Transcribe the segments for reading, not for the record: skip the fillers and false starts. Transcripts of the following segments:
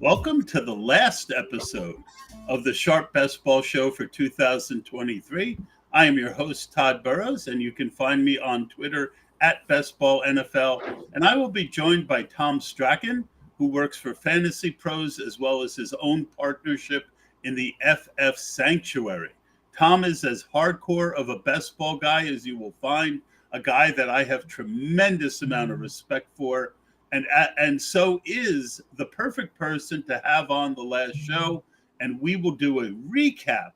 Welcome to the last episode of the Sharp Best Ball Show for 2023. I am your host, Tod Burros, and you can find me on Twitter at BestBallNFL. And I will be joined by Tom Strachan, who works for Fantasy Pros as well as his own partnership in the FF Sanctuary. Tom is as hardcore of a best ball guy as you will find, a guy that I have tremendous amount of respect for. And so is the perfect person to have on the last show. And we will do a recap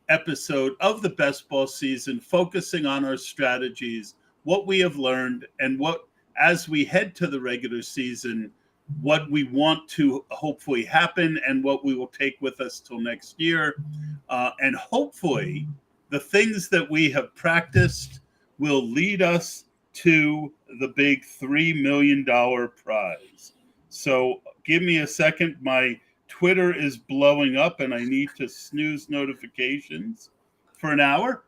episode of the best ball season, focusing on our strategies, what we have learned, and what, as we head to the regular season, what we want to hopefully happen and what we will take with us till next year. And hopefully the things that we have practiced will lead us to the big $3 million prize. So give me a second. My Twitter is blowing up and I need to snooze notifications for an hour.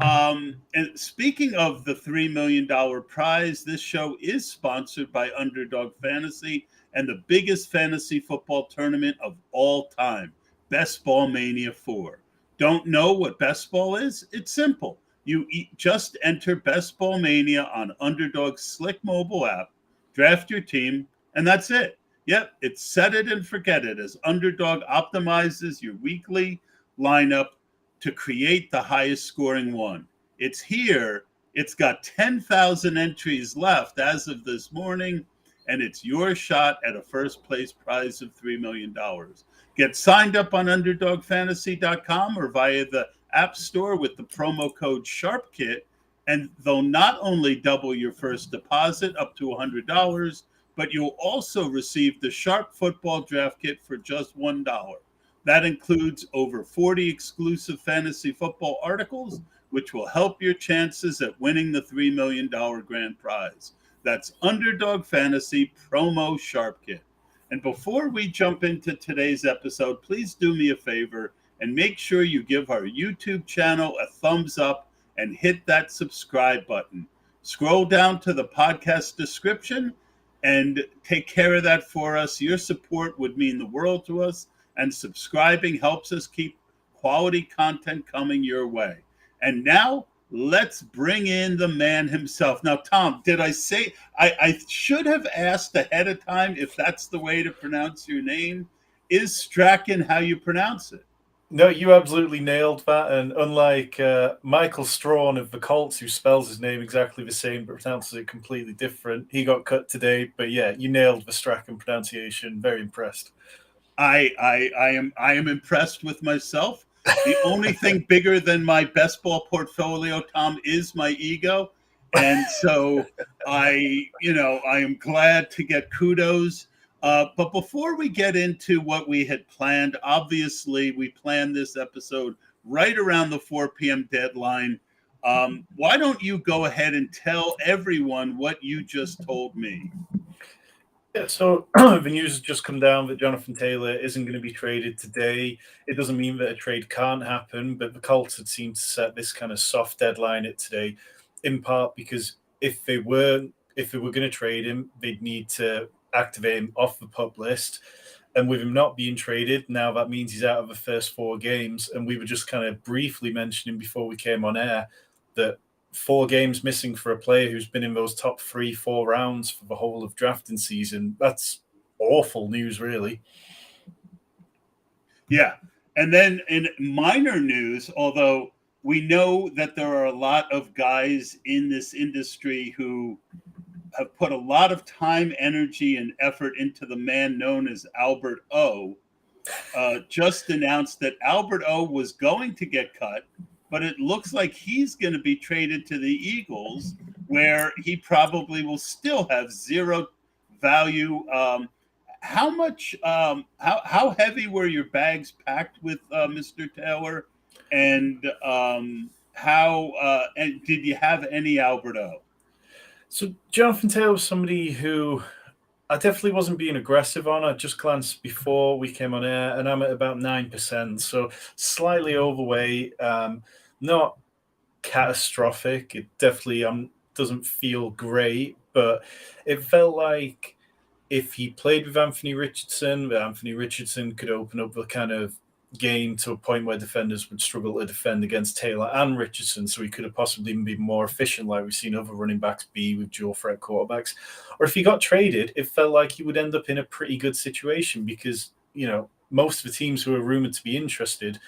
And speaking of the $3 million prize, this show is sponsored by Underdog Fantasy and the biggest fantasy football tournament of all time, Best Ball Mania 4. Don't know what Best Ball is? It's simple. You just enter Best Ball Mania on Underdog's slick mobile app, draft your team, and that's it. Yep, it's set it and forget it as Underdog optimizes your weekly lineup to create the highest scoring one. It's here. It's got 10,000 entries left as of this morning, and it's your shot at a first place prize of $3 million. Get signed up on UnderdogFantasy.com or via the App Store with the promo code SharpKit, and they'll not only double your first deposit up to $100, but you'll also receive the Sharp Football Draft Kit for just $1. That includes over 40 exclusive fantasy football articles, which will help your chances at winning the $3 million grand prize. That's Underdog Fantasy promo Sharp Kit. And before we jump into today's episode, please do me a favor and make sure you give our YouTube channel a thumbs up and hit that subscribe button. Scroll down to the podcast description and take care of that for us. Your support would mean the world to us, and subscribing helps us keep quality content coming your way. And now let's bring in the man himself. Now, Tom, did I say, I should have asked ahead of time if that's the way to pronounce your name. Is Strachan how you pronounce it? No, you absolutely nailed that. And unlike Michael Strawn of the Colts, who spells his name exactly the same but pronounces it completely different, he got cut today. But yeah, you nailed the Strachan pronunciation. Very impressed. I am impressed with myself. The only thing bigger than my best ball portfolio, Tom, is my ego. And so I am glad to get kudos. But before we get into what we had planned, obviously we planned this episode right around the 4 p.m. deadline. Why don't you go ahead and tell everyone what you just told me? Yeah, so the news has just come down that Jonathan Taylor isn't going to be traded today. It doesn't mean that a trade can't happen, but the Colts had seemed to set this kind of soft deadline at today, in part because if they were going to trade him, they'd need to activate him off the PUP list. And with him not being traded, now that means he's out of the first 4 games. And we were just kind of briefly mentioning before we came on air that 4 games missing for a player who's been in those top 3-4 rounds for the whole of drafting season. That's awful news, really. Yeah. And then in minor news, although we know that there are a lot of guys in this industry who have put a lot of time, energy, and effort into the man known as Albert O, just announced that Albert O was going to get cut, but it looks like he's going to be traded to the Eagles, where he probably will still have zero value. How much? How heavy were your bags packed with Mr. Taylor, and and did you have any Albert O? So Jonathan Taylor was somebody who I definitely wasn't being aggressive on. I just glanced before we came on air, and I'm at about 9%, so slightly overweight. Not catastrophic. It definitely doesn't feel great, but it felt like if he played with Anthony Richardson could open up the kind of game to a point where defenders would struggle to defend against Taylor and Richardson, so he could have possibly even been more efficient like we've seen other running backs be with dual threat quarterbacks. Or if he got traded, it felt like he would end up in a pretty good situation because, most of the teams who are rumored to be interested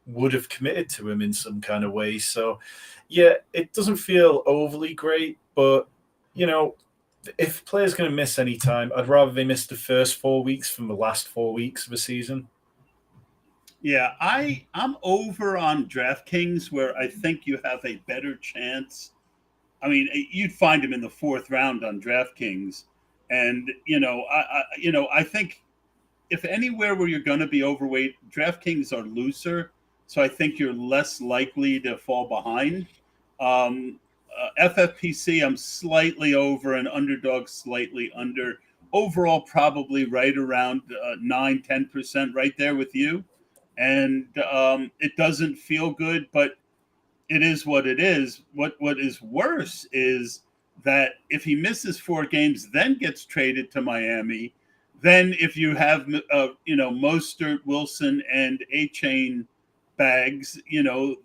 would have committed to him in some kind of way. So, yeah, it doesn't feel overly great, but, if a player's going to miss any time, I'd rather they miss the first 4 weeks from the last 4 weeks of a season. Yeah, I'm over on DraftKings where I think you have a better chance. I mean, you'd find him in the fourth round on DraftKings, and I think if anywhere where you're going to be overweight, DraftKings are looser, so I think you're less likely to fall behind. FFPC, I'm slightly over, and Underdog slightly under. Overall, probably right around 9-10%, right there with you. And it doesn't feel good, but it is what it is. What is worse is that if he misses 4 games, then gets traded to Miami, then if you have Mostert, Wilson, and A-Chain bags,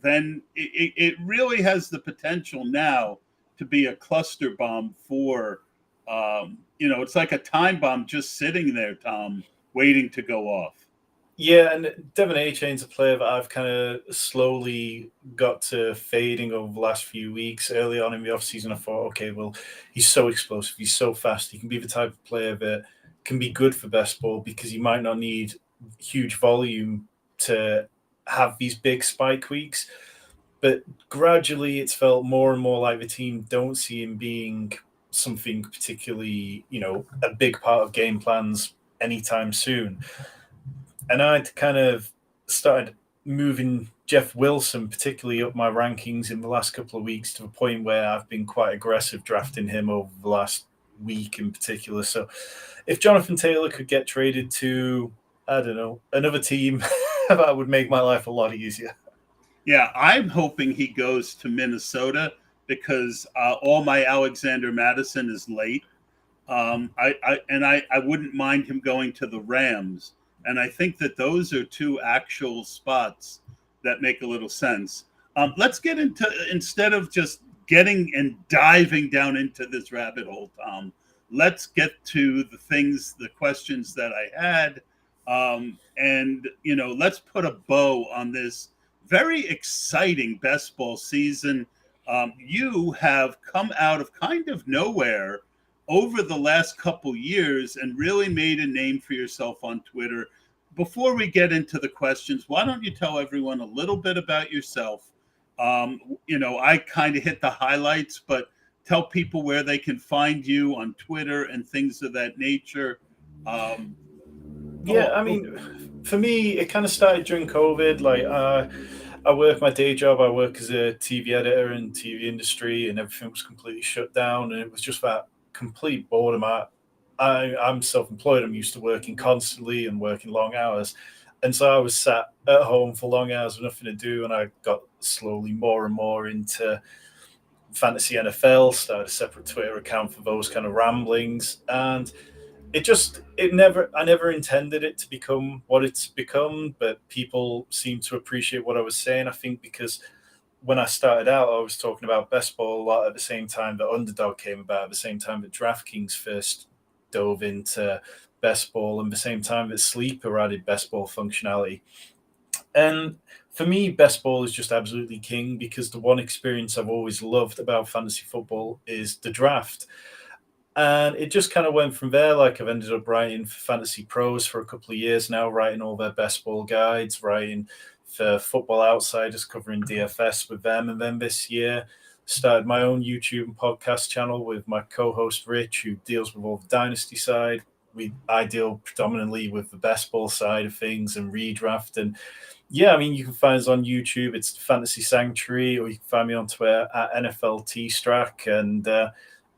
then it really has the potential now to be a cluster bomb for, it's like a time bomb just sitting there, Tom, waiting to go off. Yeah, and Devin A-Chain's a player that I've kind of slowly got to fading over the last few weeks. Early on in the offseason, I thought, okay, well, he's so explosive, he's so fast, he can be the type of player that can be good for best ball because you might not need huge volume to have these big spike weeks. But gradually it's felt more and more like the team don't see him being something particularly, a big part of game plans anytime soon. And I'd kind of started moving Jeff Wilson particularly up my rankings in the last couple of weeks to the point where I've been quite aggressive drafting him over the last week in particular. So if Jonathan Taylor could get traded to, I don't know, another team, that would make my life a lot easier. Yeah, I'm hoping he goes to Minnesota because all my Alexander Madison is late. I wouldn't mind him going to the Rams. And I think that those are 2 actual spots that make a little sense. Let's get into, instead of just getting and diving down into this rabbit hole, Tom, let's get to the questions that I had. Let's put a bow on this very exciting best ball season. You have come out of kind of nowhere over the last couple years and really made a name for yourself on Twitter. Before we get into the questions, why don't you tell everyone a little bit about yourself? I kind of hit the highlights, but tell people where they can find you on Twitter and things of that nature. For me, it kind of started during COVID. Like, I work my day job. I work as a TV editor in the TV industry, and everything was completely shut down. And it was just that complete boredom. I'm self-employed. I'm used to working constantly and working long hours. And so I was sat at home for long hours with nothing to do. And I got slowly more and more into fantasy NFL, started a separate Twitter account for those kind of ramblings. And I never intended it to become what it's become, but people seem to appreciate what I was saying. I think because when I started out, I was talking about best ball a lot at the same time that Underdog came about, at the same time that DraftKings first dove into best ball, and the same time that Sleeper added best ball functionality. And for me, best ball is just absolutely king because the one experience I've always loved about fantasy football is the draft. And it just kind of went from there. Like, I've ended up writing for Fantasy Pros for a couple of years now, writing all their best ball guides, writing for Football Outsiders, covering DFS with them. And then this year, started my own YouTube and podcast channel with my co-host Rich, who deals with all the dynasty side. I deal predominantly with the best ball side of things and redraft. And yeah, I mean, you can find us on YouTube. It's Fantasy Sanctuary, or you can find me on Twitter at NFL T-Strack. And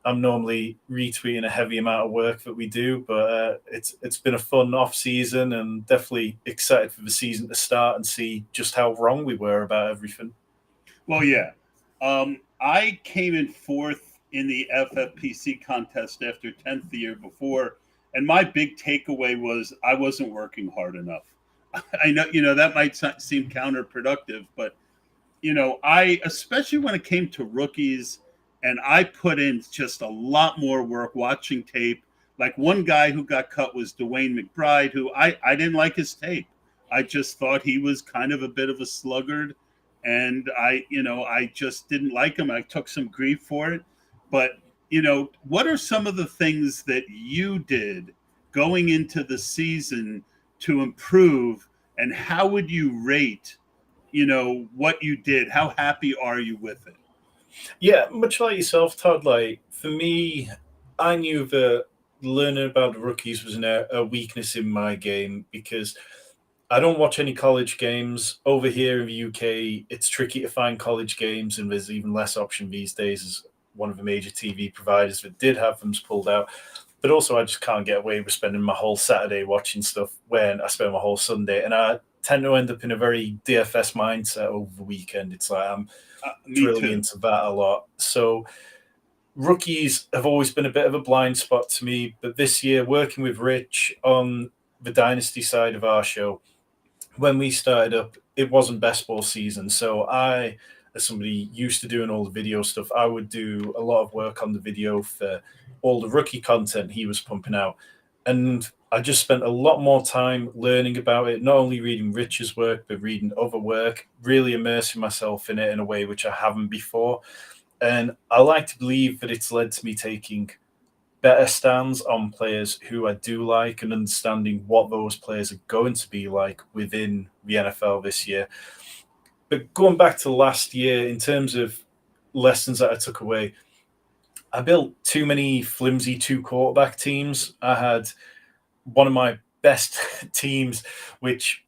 I'm normally retweeting a heavy amount of work that we do, but it's been a fun off season and definitely excited for the season to start and see just how wrong we were about everything. Well, yeah. I came in 4th in the FFPC contest after 10th the year before, And my big takeaway was I wasn't working hard enough. I know, that might seem counterproductive, but I, especially when it came to rookies, and I put in just a lot more work watching tape. Like one guy who got cut was Dwayne McBride, who I didn't like his tape. I just thought he was kind of a bit of a sluggard, and I just didn't like him. I took some grief for it. But, what are some of the things that you did going into the season to improve, and how would you rate what you did? How happy are you with it? Yeah, much like yourself, Todd. Like for me, I knew that learning about the rookies was a weakness in my game because I don't watch any college games over here in the UK. It's tricky to find college games, and there's even less option these days. As one of the major TV providers that did have them's pulled out. But also, I just can't get away with spending my whole Saturday watching stuff when I spend my whole Sunday, and I tend to end up in a very DFS mindset over the weekend. It's like I'm drilling too. into that a lot. So rookies have always been a bit of a blind spot to me, but this year working with Rich on the dynasty side of our show, when we started up, it wasn't best ball season. So I, as somebody used to doing all the video stuff, I would do a lot of work on the video for all the rookie content he was pumping out. And I just spent a lot more time learning about it, not only reading Rich's work, but reading other work, really immersing myself in it in a way which I haven't before. And I like to believe that it's led to me taking better stands on players who I do like and understanding what those players are going to be like within the NFL this year. But going back to last year, in terms of lessons that I took away, I built too many flimsy two quarterback teams. I had one of my best teams, which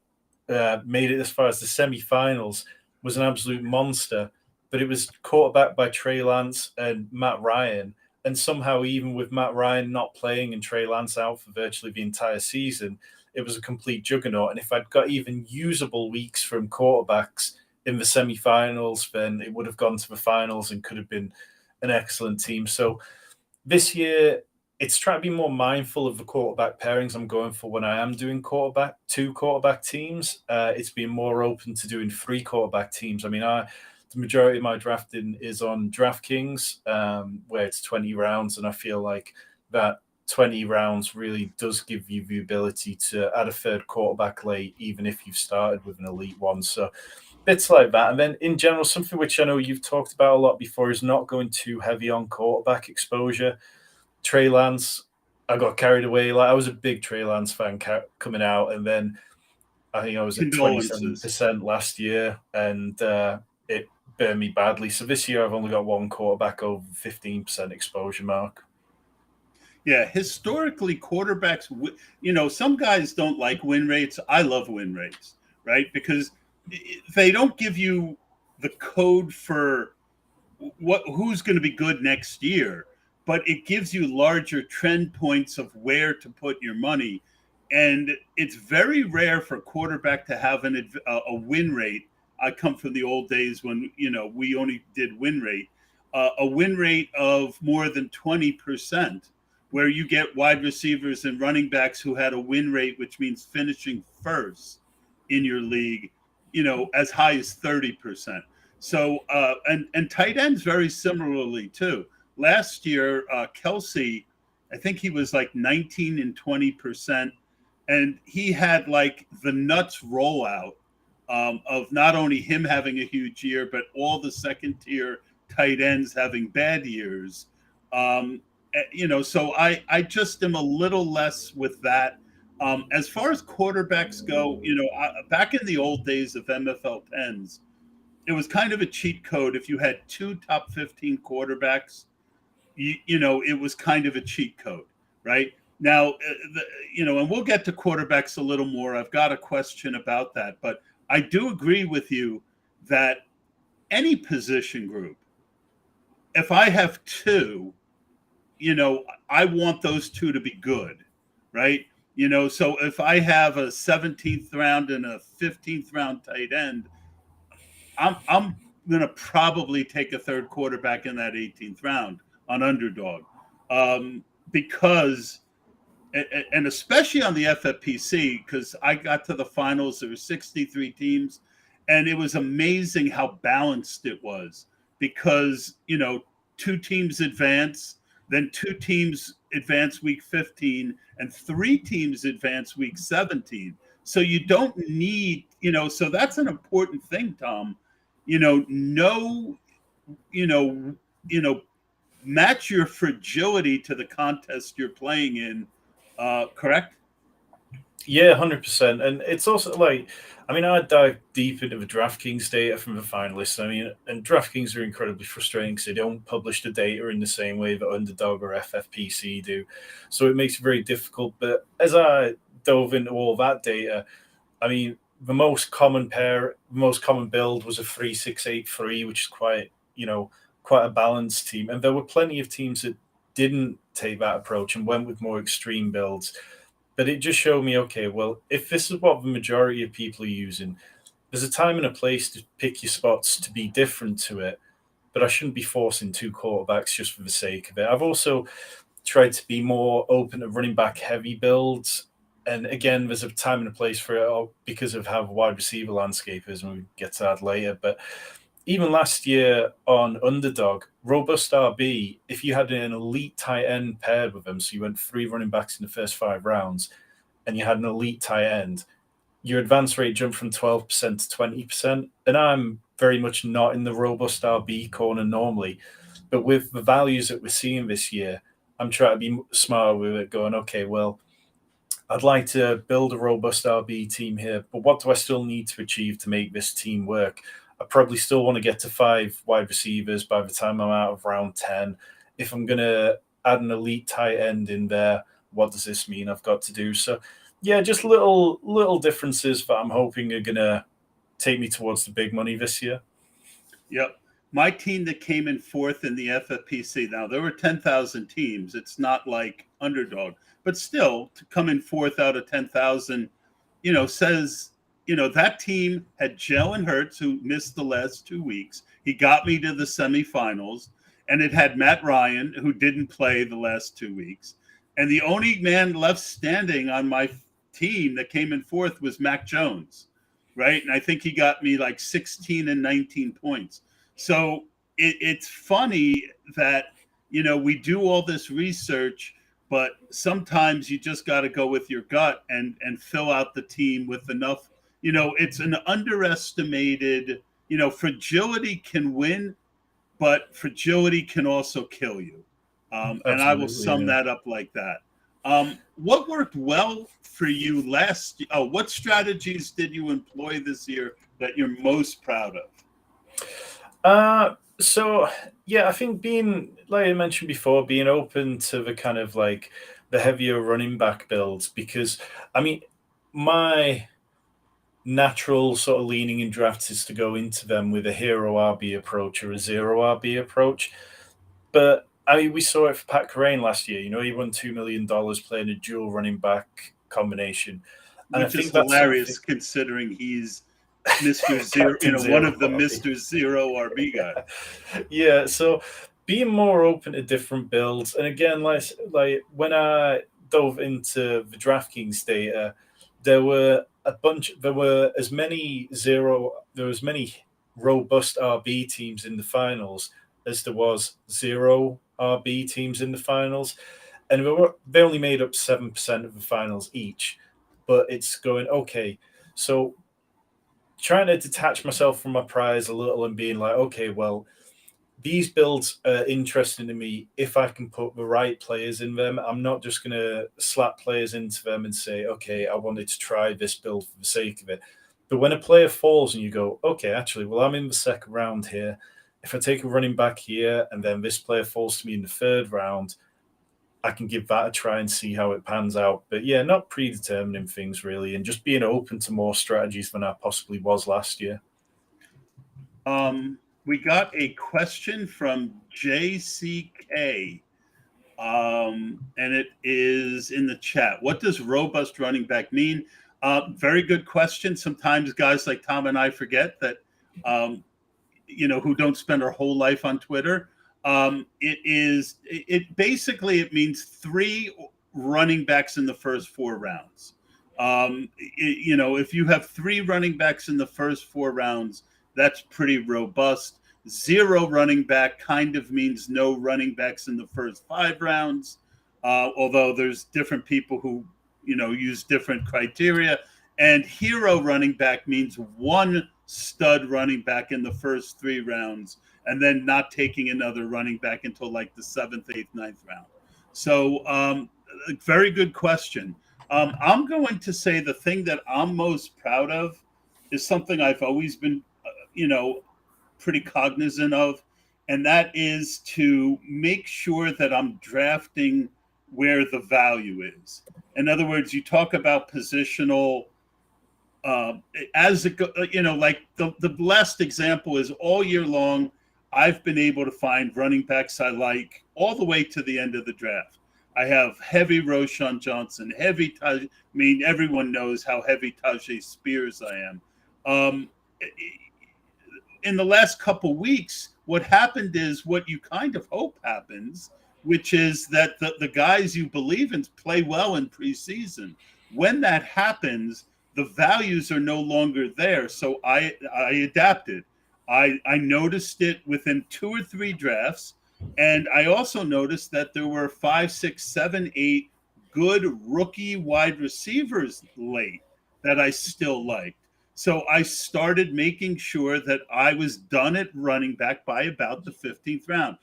made it as far as the semifinals, was an absolute monster. But it was quarterbacked by Trey Lance and Matt Ryan. And somehow, even with Matt Ryan not playing and Trey Lance out for virtually the entire season, it was a complete juggernaut. And if I'd got even usable weeks from quarterbacks in the semifinals, then it would have gone to the finals and could have been an excellent team. So this year, it's trying to be more mindful of the quarterback pairings I'm going for when I am doing two quarterback teams. It's being more open to doing three quarterback teams. I mean, the majority of my drafting is on DraftKings, where it's 20 rounds, and I feel like that 20 rounds really does give you the ability to add a third quarterback late, even if you've started with an elite one. So bits like that. And then in general, something which I know you've talked about a lot before is not going too heavy on quarterback exposure. Trey Lance, I got carried away. Like I was a big Trey Lance fan coming out, and then I think I was at 27% last year, and it burned me badly. So this year I've only got one quarterback over 15% exposure mark. Yeah, historically, quarterbacks, some guys don't like win rates. I love win rates, right? Because they don't give you the code for who's going to be good next year, but it gives you larger trend points of where to put your money. And it's very rare for a quarterback to have a win rate. I come from the old days when we only did win rate, a win rate of more than 20%, where you get wide receivers and running backs who had a win rate, which means finishing first in your league, as high as 30%. So and tight ends very similarly too. Last year, Kelsey, I think he was like 19 and 20%, and he had like the nuts rollout of not only him having a huge year, but all the second tier tight ends having bad years. So I just am a little less with that. As far as quarterbacks go, back in the old days of MFL 10s, it was kind of a cheat code. If you had two top 15 quarterbacks, it was kind of a cheat code, right? Now, and we'll get to quarterbacks a little more. I've got a question about that, but I do agree with you that any position group, if I have two, I want those two to be good, right? So if I have a 17th round and a 15th round tight end, I'm going to probably take a third quarterback in that 18th round on underdog, because and especially on the FFPC, because I got to the finals, there were 63 teams, and it was amazing how balanced it was because, two teams advance, then two teams advance week 15, and three teams advance week 17. So you don't need, so that's an important thing, Tom. Know, you know, match your fragility to the contest you're playing in. Correct? Yeah, 100%. And it's also like, I dive deep into the DraftKings data from the finalists. And DraftKings are incredibly frustrating because they don't publish the data in the same way that Underdog or FFPC do. So it makes it very difficult. But as I dove into all that data, the most common build was a 3-6-8-3, which is quite a balanced team. And there were plenty of teams that didn't take that approach and went with more extreme builds. But it just showed me, okay, well, if this is what the majority of people are using, there's a time and a place to pick your spots to be different to it. But I shouldn't be forcing two quarterbacks just for the sake of it. I've also tried to be more open to running back heavy builds. And again, there's a time and a place for it because of how the wide receiver landscape is, and we'll get to that later. But even last year on Underdog, Robust RB, if you had an elite tight end paired with them, so you went 3 running backs in the first 5 rounds, and you had an elite tight end, your advance rate jumped from 12% to 20%. And I'm very much not in the Robust RB corner normally. But with the values that we're seeing this year, I'm trying to be smart with it, going, okay, well, I'd like to build a Robust RB team here, but what do I still need to achieve to make this team work? I probably still want to get to 5 wide receivers by the time I'm out of round 10. If I'm going to add an elite tight end in there, what does this mean I've got to do? So, yeah, just little differences that I'm hoping are going to take me towards the big money this year. Yep. My team that came in 4th in the FFPC, now there were 10,000 teams. It's not like Underdog, but still to come in 4th out of 10,000, says, that team had Jalen Hurts, who missed the last 2 weeks. He got me to the semifinals. And it had Matt Ryan, who didn't play the last 2 weeks. And the only man left standing on my team that came in 4th was Mac Jones, right? And I think he got me like 16 and 19 points. So it's funny that, we do all this research, but sometimes you just got to go with your gut and fill out the team with enough. It's an underestimated, fragility can win, but fragility can also kill you. And I will sum that up like that. What worked well for you last year? What strategies did you employ this year that you're most proud of? So, yeah, I think being, like I mentioned before, being open to the kind of like the heavier running back builds, because, my natural sort of leaning in drafts is to go into them with a hero RB approach or a zero RB approach. But we saw it for Pat Kerrane last year. He won $2 million playing a dual running back combination. And which is hilarious considering he's Mr. Zero, one of the Mr. Zero RB guys. Yeah, so being more open to different builds. And again, like when I dove into the DraftKings data, there were as many robust RB teams in the finals as there was zero RB teams in the finals. And they only made up 7% of the finals each. But it's going, okay, so trying to detach myself from my prize a little and being like, okay, well, these builds are interesting to me if I can put the right players in them. I'm not just going to slap players into them and say, okay, I wanted to try this build for the sake of it. But when a player falls and you go, okay, actually, well, I'm in the second round here. If I take a running back here and then this player falls to me in the 3rd round, I can give that a try and see how it pans out. But yeah, not predetermining things really, and just being open to more strategies than I possibly was last year. We got a question from JCK, and it is in the chat. What does robust running back mean? Very good question. Sometimes guys like Tom and I forget that, who don't spend our whole life on Twitter. It means 3 running backs in the first 4 rounds. If you have 3 running backs in the first 4 rounds, that's pretty robust. 0 running back kind of means no running backs in the first 5 rounds, although there's different people who, use different criteria. And hero running back means 1 stud running back in the first 3 rounds, and then not taking another running back until like the 7th, 8th, 9th round. So, very good question. I'm going to say the thing that I'm most proud of is something I've always been, pretty cognizant of, and that is to make sure that I'm drafting where the value is. In other words, you talk about positional. As it like the last example is all year long, I've been able to find running backs I like all the way to the end of the draft. I have heavy Roshan Johnson, heavy. Everyone knows how heavy Tajay Spears I am. In the last couple weeks, what happened is what you kind of hope happens, which is that the guys you believe in play well in preseason. When that happens, the values are no longer there. So I adapted. I noticed it within 2 or 3 drafts. And I also noticed that there were 5, 6, 7, 8 good rookie wide receivers late that I still liked. So I started making sure that I was done at running back by about the 15th round.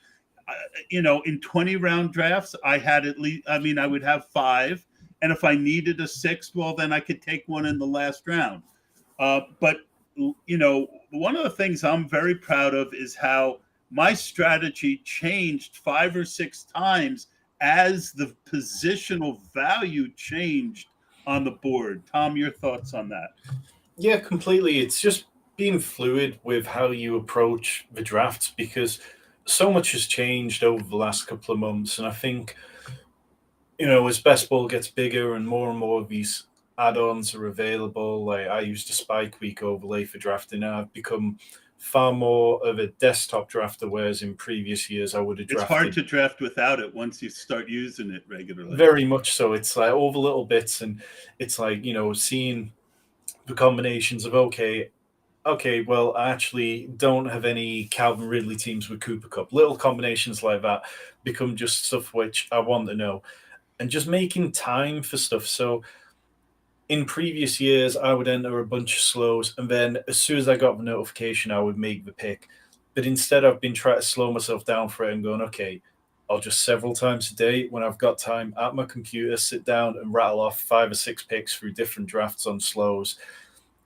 In 20-round drafts, I had at least, I would have 5. And if I needed a 6th, well, then I could take one in the last round. But one of the things I'm very proud of is how my strategy changed 5 or 6 times as the positional value changed on the board. Tom, your thoughts on that? Yeah, completely. It's just being fluid with how you approach the drafts, because so much has changed over the last couple of months. And I think, as best ball gets bigger and more of these add-ons are available, like I used a Spike Week overlay for drafting, and I've become far more of a desktop drafter, whereas in previous years I would have drafted. It's hard to draft without it once you start using it regularly. Very much so. It's like all the little bits, and it's like, seeing the combinations of, okay, well, I actually don't have any Calvin Ridley teams with Cooper Cup. Little combinations like that become just stuff which I want to know. And just making time for stuff. So in previous years, I would enter a bunch of slows, and then as soon as I got the notification, I would make the pick. But instead, I've been trying to slow myself down for it and going, okay, I'll just several times a day when I've got time at my computer, sit down and rattle off 5 or 6 picks through different drafts on slows,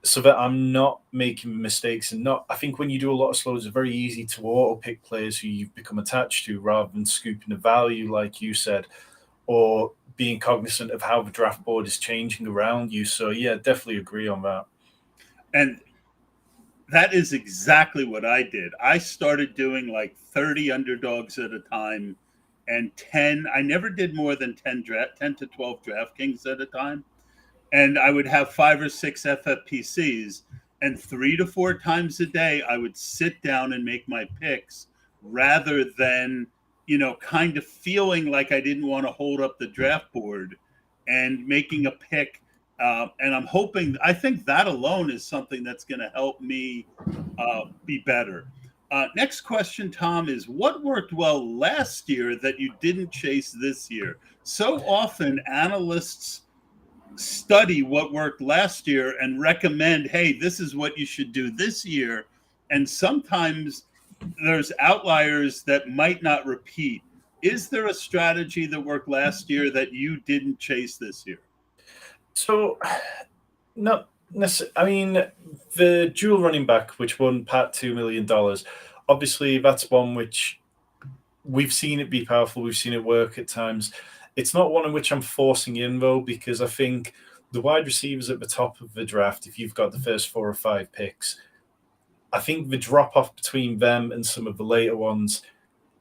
so that I'm not making mistakes. And I think when you do a lot of slows, it's very easy to auto pick players who you've become attached to rather than scooping the value, like you said, or being cognizant of how the draft board is changing around you. So yeah, definitely agree on that. And that is exactly what I did. I started doing like 30 underdogs at a time, and 10. I never did more than 10 to 12 DraftKings at a time. And I would have 5 or 6 FFPCs, and 3 to 4 times a day, I would sit down and make my picks rather than, kind of feeling like I didn't want to hold up the draft board and making a pick. And I think that alone is something that's going to help me be better. Next question, Tom, is what worked well last year that you didn't chase this year? So often analysts study what worked last year and recommend, hey, this is what you should do this year. And sometimes there's outliers that might not repeat. Is there a strategy that worked last year that you didn't chase this year? So, not necessarily. The dual running back, which won Pat $2 million, obviously that's one which we've seen it be powerful. We've seen it work at times. It's not one in which I'm forcing in, though, because I think the wide receivers at the top of the draft, if you've got the first 4 or 5 picks, I think the drop-off between them and some of the later ones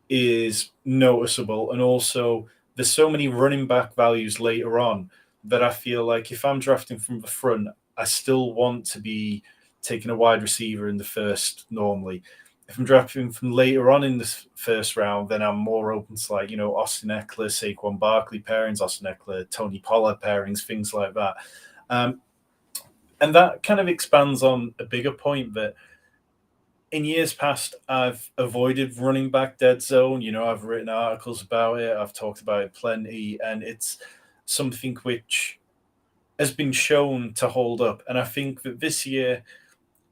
is noticeable. And also, there's so many running back values later on that I feel like if I'm drafting from the front, I still want to be taking a wide receiver in the first normally. if I'm drafting from later on in this first round, then I'm more open to like, Austin Eckler, Saquon Barkley pairings, Austin Eckler, Tony Pollard pairings, things like that. And that kind of expands on a bigger point that in years past, I've avoided running back dead zone. I've written articles about it. I've talked about it plenty, and it's something which has been shown to hold up. And I think that this year,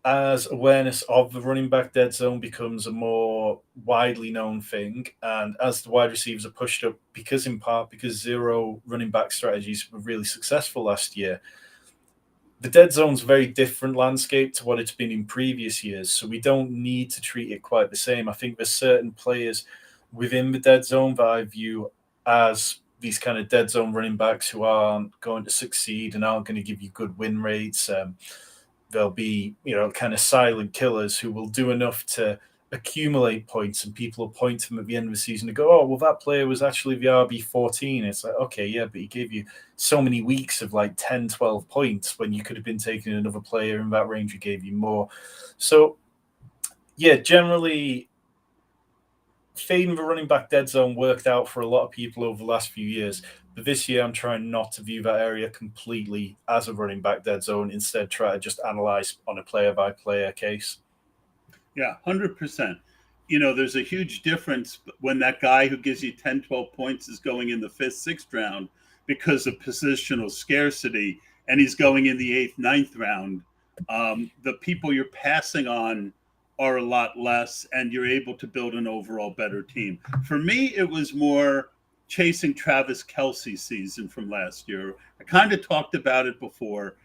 as awareness of the running back dead zone becomes a more widely known thing, and as the wide receivers are pushed up, in part because zero running back strategies were really successful last year, the dead zone's a very different landscape to what it's been in previous years. So we don't need to treat it quite the same. I think there's certain players within the dead zone that I view as these kind of dead zone running backs who aren't going to succeed and aren't going to give you good win rates. They'll be, kind of silent killers who will do enough to accumulate points, and people will point to them at the end of the season to go, oh, well, that player was actually the RB14. It's like, okay, yeah, but he gave you so many weeks of like 10, 12 points when you could have been taking another player in that range who gave you more. So, yeah, generally, fading the running back dead zone worked out for a lot of people over the last few years. But this year, I'm trying not to view that area completely as a running back dead zone. Instead, try to just analyze on a player-by-player case. Yeah, 100%. There's a huge difference when that guy who gives you 10, 12 points is going in the 5th, 6th round because of positional scarcity, and he's going in the 8th, 9th round. The people you're passing on are a lot less, and you're able to build an overall better team. For me, it was more chasing Travis Kelce's season from last year. I kind of talked about it before.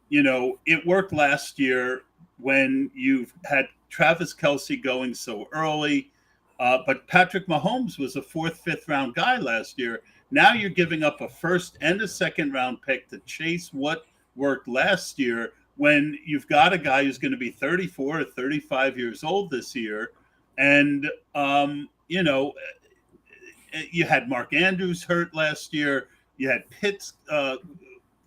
It worked last year when you've had Travis Kelce going so early, but Patrick Mahomes was a 4th, 5th round guy last year. Now you're giving up a 1st and a 2nd round pick to chase what worked last year when you've got a guy who's going to be 34 or 35 years old this year. And, you had Mark Andrews hurt last year. You had Pitts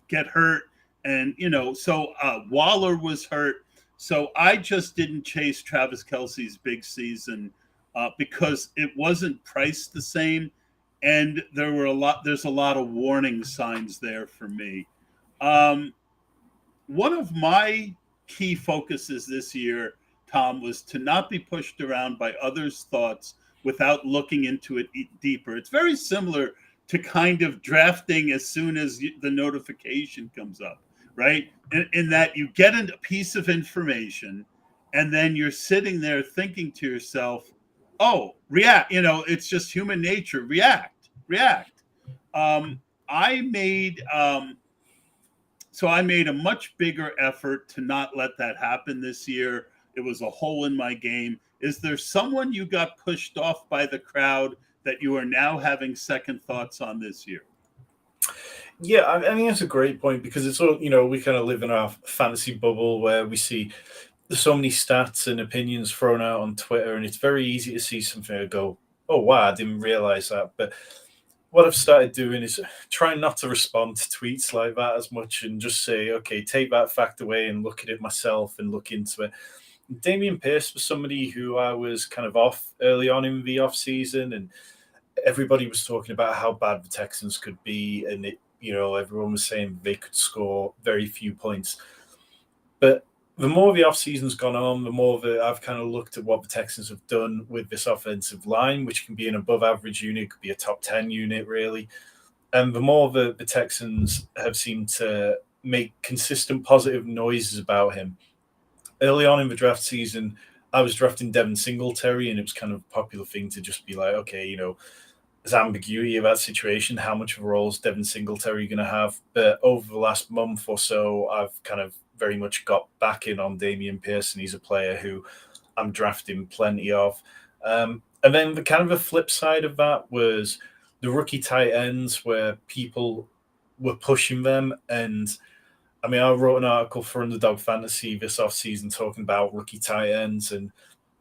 get hurt. And, so Waller was hurt. So I just didn't chase Travis Kelce's big season because it wasn't priced the same. And there's a lot of warning signs there for me. One of my key focuses this year, Tom, was to not be pushed around by others' thoughts without looking into it deeper. It's very similar to kind of drafting as soon as the notification comes up, right? In that you get a piece of information and then you're sitting there thinking to yourself, oh, react. It's just human nature. React. I made a much bigger effort to not let that happen this year. It was a hole in my game. Is there someone you got pushed off by the crowd that you are now having second thoughts on this year? Yeah, I think that's a great point because it's all, we kind of live in our fantasy bubble where we see there's so many stats and opinions thrown out on Twitter, and it's very easy to see something and go, oh, wow, I didn't realize that. But what I've started doing is trying not to respond to tweets like that as much and just say, okay, take that fact away and look at it myself and look into it. Dameon Pierce was somebody who I was kind of off early on in the off season, and everybody was talking about how bad the Texans could be, and everyone was saying they could score very few points. But the more the off season's gone on, the more that I've kind of looked at what the Texans have done with this offensive line, which can be an above average unit, could be a top 10 unit, really. And the more that the Texans have seemed to make consistent positive noises about him. Early on in the draft season, I was drafting Devin Singletary, and it was kind of a popular thing to just be like, okay, there's ambiguity about situation. How much of a role is Devin Singletary going to have? But over the last month or so, I've kind of very much got back in on Dameon Pierce. He's a player who I'm drafting plenty of. And then the kind of the flip side of that was the rookie tight ends where people were pushing them. And I mean, I wrote an article for Underdog Fantasy this offseason talking about rookie tight ends, and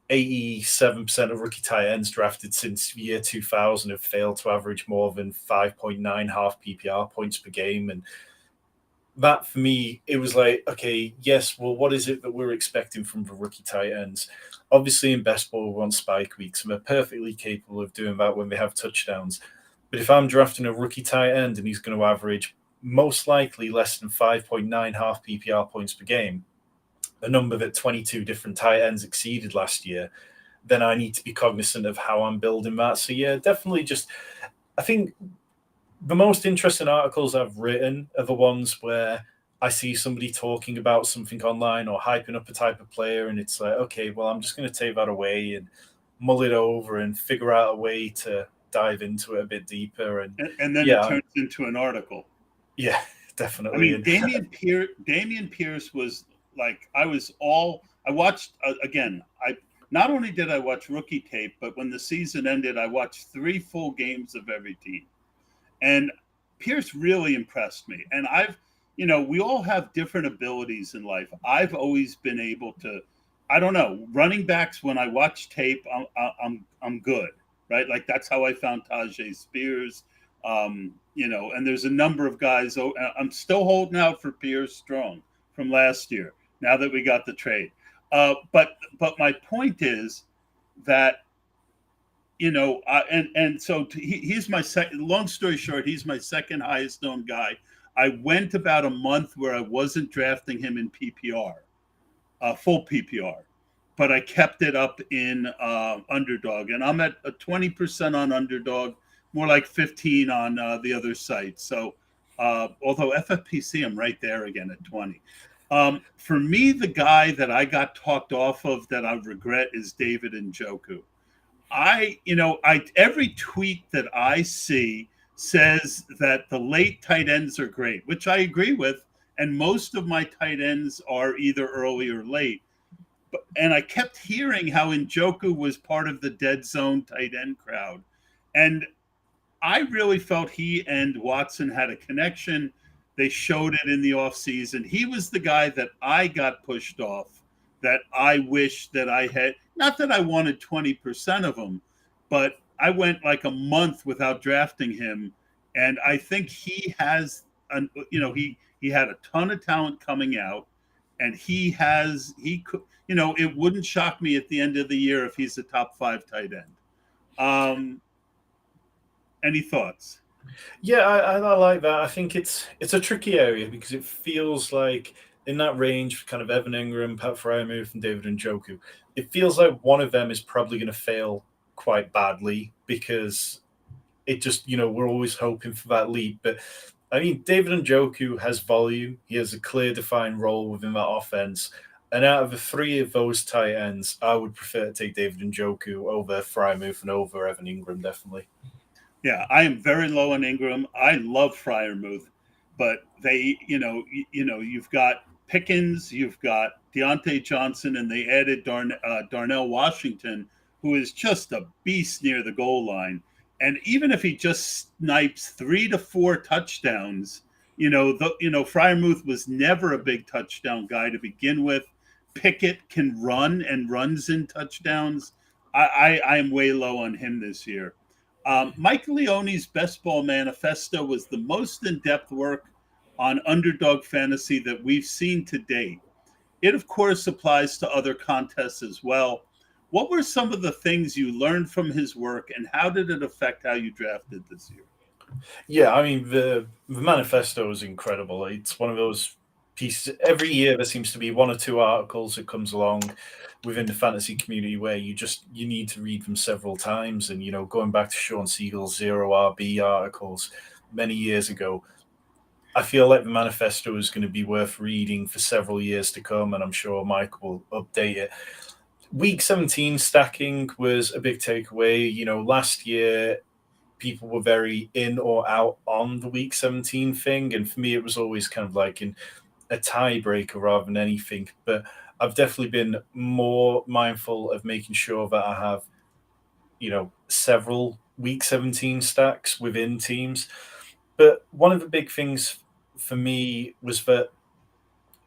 87% of rookie tight ends drafted since the year 2000 have failed to average more than 5.9 half PPR points per game. And that for me, it was like, okay, yes, well, what is it that we're expecting from the rookie tight ends? Obviously, in best ball, we want spike weeks, and they're perfectly capable of doing that when they have touchdowns. But if I'm drafting a rookie tight end and he's going to average most likely less than 5.9 half PPR points per game, a number that 22 different tight ends exceeded last year, then I need to be cognizant of how I'm building that. So, yeah, definitely just, I think the most interesting articles I've written are the ones where I see somebody talking about something online or hyping up a type of player, and it's like, okay, well, I'm just going to take that away and mull it over and figure out a way to dive into it a bit deeper. And then it turns into an article. Yeah, definitely. I mean, Damian Pierce was like, I watched again. I not only did I watch rookie tape, but when the season ended, I watched 3 full games of every team. And Pierce really impressed me. And we all have different abilities in life. I've always been able to, I don't know, running backs. When I watch tape, I'm good, right? Like that's how I found Tajay Spears. And there's a number of guys. I'm still holding out for Pierce Strong from last year. Now that we got the trade, but my point is that. So he's my second. Long story short, he's my second highest owned guy. I went about a month where I wasn't drafting him in PPR, full PPR, but I kept it up in Underdog, and I'm at a 20% on Underdog, more like 15 on the other site. So, although FFPC, I'm right there again at 20. For me, the guy that I got talked off of that I regret is David Njoku. Every tweet that I see says that the late tight ends are great, which I agree with. And most of my tight ends are either early or late. And I kept hearing how Njoku was part of the dead zone tight end crowd. And I really felt he and Watson had a connection. They showed it in the offseason. He was the guy that I got pushed off, that I wish that I had. Not that I wanted 20% of him, but I went like a month without drafting him. And I think he has, he had a ton of talent coming out, and he could, it wouldn't shock me at the end of the year if he's a top 5 tight end. Any thoughts? Yeah, I like that. I think it's a tricky area because it feels like in that range for kind of Evan Ingram, Pat Freiermuth, and David Njoku, it feels like one of them is probably going to fail quite badly because it just, we're always hoping for that leap. But I mean, David Njoku has volume. He has a clear defined role within that offense. And out of the 3 of those tight ends, I would prefer to take David Njoku over Freiermuth and over Evan Ingram, definitely. Yeah, I am very low on Ingram. I love Freiermuth, but they, you've got Pickens, you've got Deontay Johnson, and they added Darnell Washington, who is just a beast near the goal line. And even if he just snipes 3 to 4 touchdowns, Freiermuth was never a big touchdown guy to begin with. Pickett can run and runs in touchdowns. I am way low on him this year. Mike Leone's Best Ball Manifesto was the most in-depth work on underdog fantasy that we've seen to date. It, of course, applies to other contests as well. What were some of the things you learned from his work, and how did it affect how you drafted this year? Yeah, I mean, the manifesto is incredible. It's one of those pieces. Every year there seems to be 1 or 2 articles that comes along within the fantasy community where you need to read them several times. And, going back to Sean Siegel's Zero RB articles many years ago, I feel like the manifesto is going to be worth reading for several years to come, and I'm sure Mike will update it. Week 17 stacking was a big takeaway. Last year, people were very in or out on the week 17 thing. And for me, it was always kind of like in a tiebreaker rather than anything. But I've definitely been more mindful of making sure that I have, several week 17 stacks within teams. But one of the big things for me was that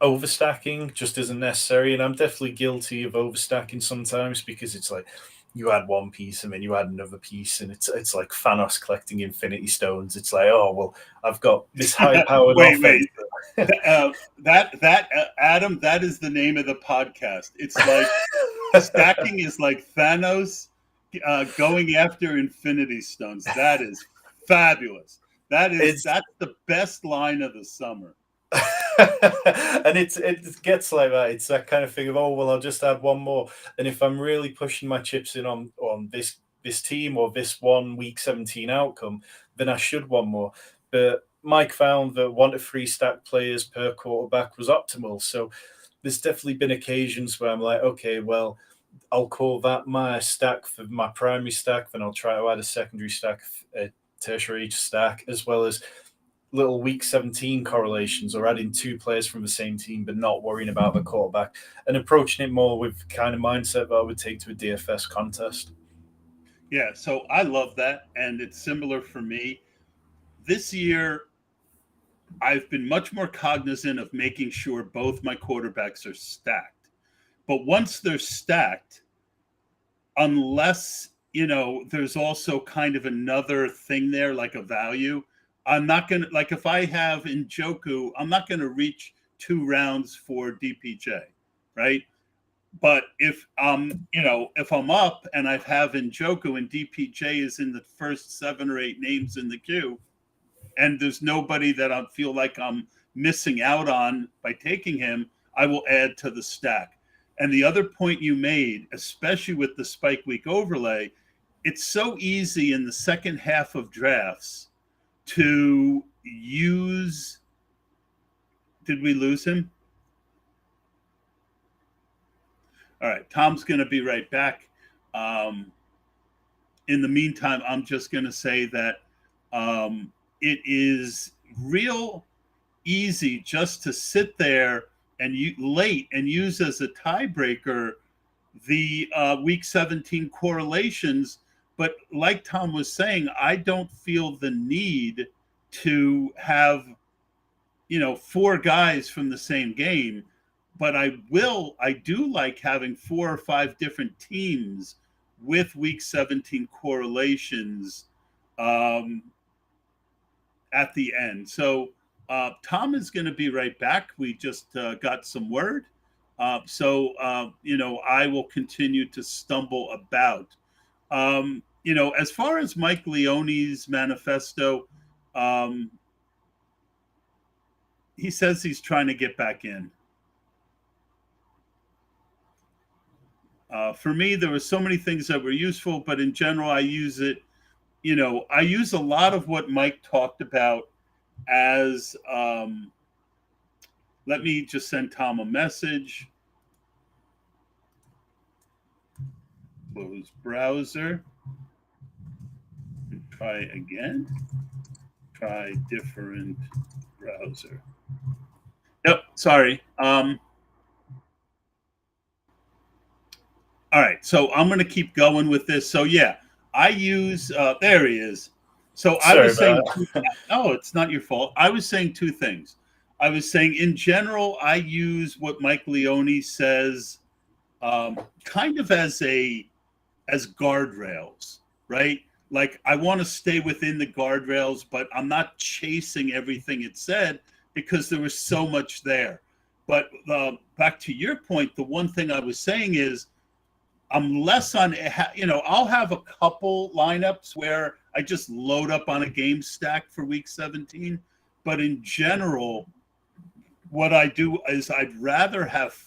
overstacking just isn't necessary. And I'm definitely guilty of overstacking sometimes because it's like you add one piece and then you add another piece, and it's like Thanos collecting Infinity Stones. It's like, oh, well, I've got this high-powered offense. Adam, that is the name of the podcast. It's like stacking is like Thanos going after Infinity Stones. That is fabulous. That's the best line of the summer. And it gets like that. It's that kind of thing of, oh well, I'll just add one more. And if I'm really pushing my chips in on this team or this one week 17 outcome, then I should one more. But Mike found that 1 to 3 stack players per quarterback was optimal. So there's definitely been occasions where I'm like, okay, well, I'll call that my stack for my primary stack, then I'll try to add a secondary stack, a tertiary stack, as well as little week 17 correlations, or adding 2 players from the same team but not worrying about the quarterback, and approaching it more with the kind of mindset that I would take to a DFS contest. Yeah, so I love that, and it's similar for me. This year, I've been much more cognizant of making sure both my quarterbacks are stacked. But once they're stacked, unless, there's also kind of another thing there, like a value, I'm not going to, like if I have Njoku, I'm not going to reach 2 rounds for DPJ, right? But if if I'm up and I have Njoku and DPJ is in the first 7 or 8 names in the queue, and there's nobody that I feel like I'm missing out on by taking him, I will add to the stack. And the other point you made, especially with the spike week overlay, it's so easy in the second half of drafts to use. Did we lose him? All right, Tom's going to be right back. In the meantime, I'm just going to say that it is real easy just to sit there and use as a tiebreaker the week 17 correlations. But like Tom was saying, I don't feel the need to have 4 guys from the same game. But I do like having 4 or 5 different teams with week 17 correlations at the end. So Tom is going to be right back. We just got some word. So I will continue to stumble about. As far as Mike Leone's manifesto, he says he's trying to get back in. For me, there were so many things that were useful, but in general, I use it. I use a lot of what Mike talked about as, let me just send Tom a message. Close browser. Try again. Try different browser. Yep, sorry. All right, so I'm going to keep going with this. So yeah, I use, there he is. So I was saying, oh, it's not your fault. I was saying 2 things. I was saying in general, I use what Mike Leone says kind of as guardrails, right? Like I want to stay within the guardrails, but I'm not chasing everything it said because there was so much there. But back to your point, the one thing I was saying is, I'm less on, I'll have a couple lineups where I just load up on a game stack for week 17. But in general, what I do is I'd rather have,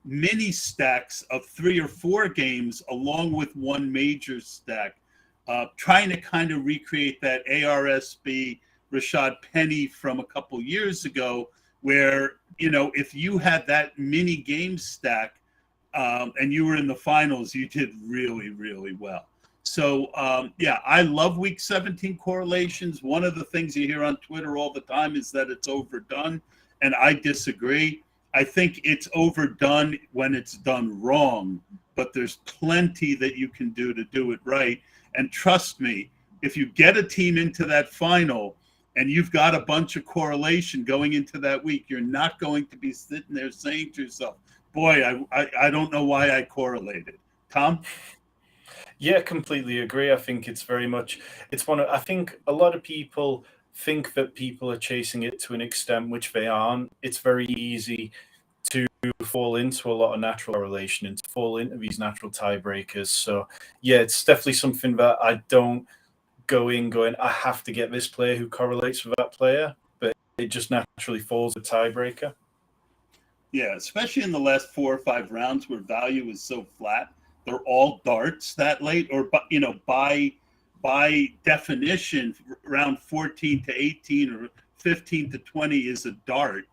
mini stacks of 3 or 4 games along with one major stack, trying to kind of recreate that ARSB Rashad Penny from a couple years ago, where, if you had that mini game stack, and you were in the finals, you did really, really well. So, I love week 17 correlations. One of the things you hear on Twitter all the time is that it's overdone, and I disagree. I think it's overdone when it's done wrong, but there's plenty that you can do to do it right. And trust me, if you get a team into that final and you've got a bunch of correlation going into that week, you're not going to be sitting there saying to yourself, boy, I don't know why I correlated. Tom? Yeah, completely agree. I think it's very much, I think a lot of people think that people are chasing it to an extent which they aren't. It's very easy to fall into a lot of natural correlation and to fall into these natural tiebreakers. So yeah, it's definitely something that I don't go in going, I have to get this player who correlates with that player, but it just naturally falls a tiebreaker. Yeah, especially in the last 4 or 5 rounds where value is so flat. They're all darts that late, or by definition, round 14 to 18 or 15 to 20 is a dart.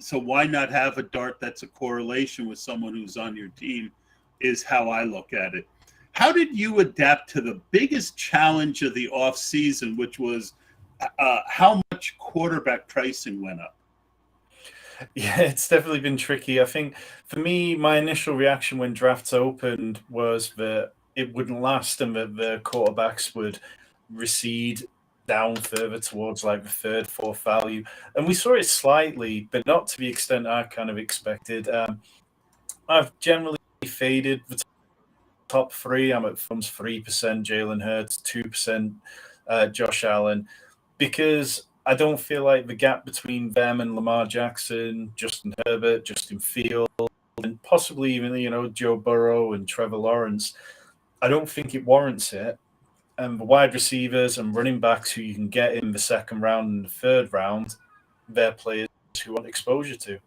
So why not have a dart that's a correlation with someone who's on your team? Is how I look at it. How did you adapt to the biggest challenge of the off season, which was how much quarterback pricing went up? Yeah, it's definitely been tricky. I think for me, my initial reaction when drafts opened was that it wouldn't last and that the quarterbacks would recede down further towards like the third, fourth value. And we saw it slightly, but not to the extent I kind of expected. I've generally faded the top three. I'm at thumbs 3%, Jalen Hurts, 2%, Josh Allen, because I don't feel like the gap between them and Lamar Jackson, Justin Herbert, Justin Fields, and possibly even, Joe Burrow and Trevor Lawrence, I don't think it warrants it. And the wide receivers and running backs who you can get in the second round and the third round, they're players who want exposure to.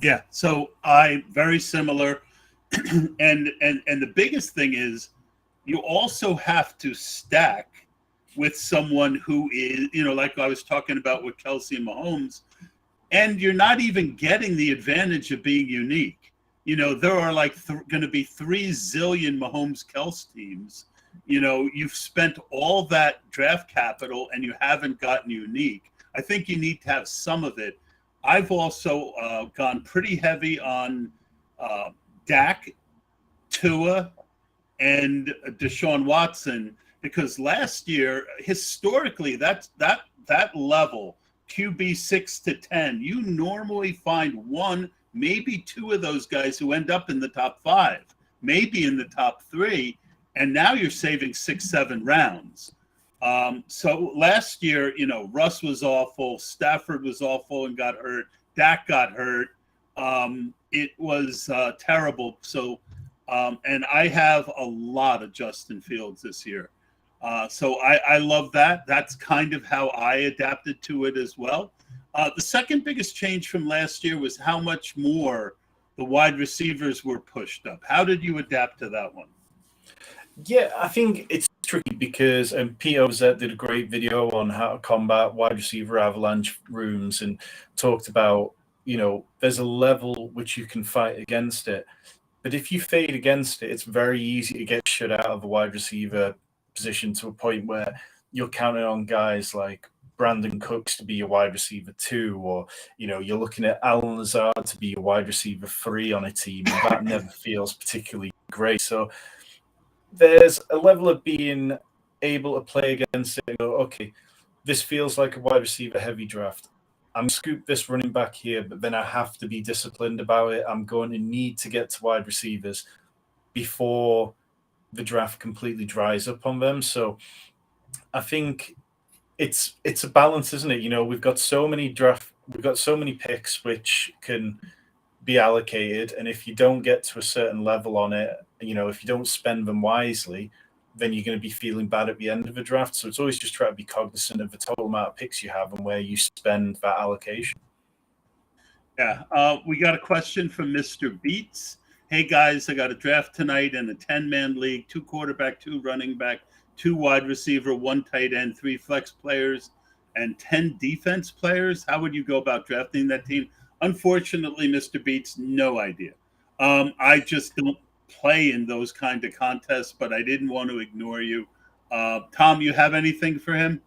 Yeah, so I very similar, and the biggest thing is you also have to stack with someone who is, like I was talking about with Kelsey and Mahomes, and you're not even getting the advantage of being unique. There are like going to be 3 zillion Mahomes Kelsey teams. You've spent all that draft capital and you haven't gotten unique. I think you need to have some of it. I've also gone pretty heavy on Dak, Tua, and Deshaun Watson, because last year, historically, that level, QB 6 to 10, you normally find one, maybe two of those guys who end up in the top 5, maybe in the top 3, and now you're saving 6, 7 rounds. So last year, Russ was awful, Stafford was awful and got hurt, Dak got hurt. It was terrible. So, and I have a lot of Justin Fields this year. So I love that. That's kind of how I adapted to it as well. The second biggest change from last year was how much more the wide receivers were pushed up. How did you adapt to that one? Yeah, I think it's tricky because Pete Ozette did a great video on how to combat wide receiver avalanche rooms and talked about, there's a level which you can fight against it. But if you fade against it, it's very easy to get shut out of the wide receiver position to a point where you're counting on guys like Brandon Cooks to be a wide receiver 2, or, you're looking at Alan Lazard to be a wide receiver 3 on a team. And that never feels particularly great. So there's a level of being able to play against it and go, okay, this feels like a wide receiver heavy draft. I'm scoop this running back here, but then I have to be disciplined about it. I'm going to need to get to wide receivers before the draft completely dries up on them. So I think it's a balance, isn't it? We've got so many picks which can be allocated, and if you don't get to a certain level on it, if you don't spend them wisely, then you're going to be feeling bad at the end of the draft. So it's always just try to be cognizant of the total amount of picks you have and where you spend that allocation. Yeah, we got a question from Mr. Beats. Hey guys, I got a draft tonight in a 10-man league, 2 quarterback, 2 running back, 2 wide receiver, 1 tight end, 3 flex players, and 10 defense players. How would you go about drafting that team? Unfortunately, Mr. Beats, no idea. I just don't play in those kind of contests, but I didn't want to ignore you. Tom, you have anything for him?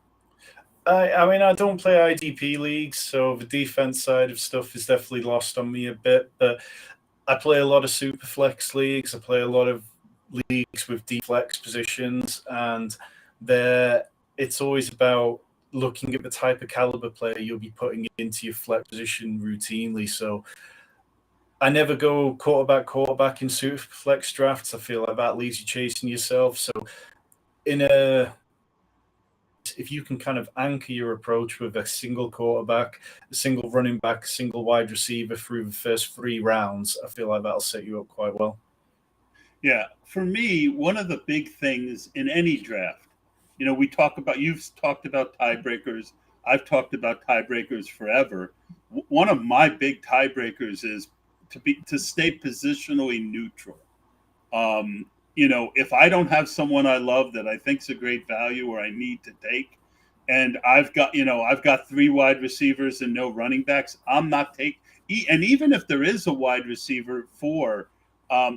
I mean, I don't play IDP leagues, so the defense side of stuff is definitely lost on me a bit. But I play a lot of super flex leagues. I play a lot of leagues with deep flex positions, and it's always about looking at the type of caliber player you'll be putting into your flex position routinely. So I never go quarterback in super flex drafts. I feel like that leaves you chasing yourself. So in if you can kind of anchor your approach with a single quarterback, a single running back, a single wide receiver through the first 3 rounds, I feel like that'll set you up quite well. Yeah, for me, one of the big things in any draft, you've talked about tiebreakers. I've talked about tiebreakers forever. One of my big tiebreakers is to stay positionally neutral. If I don't have someone I love that I think's a great value or I need to take, and I've got 3 wide receivers and no running backs, I'm not taking. And even if there is a wide receiver 4,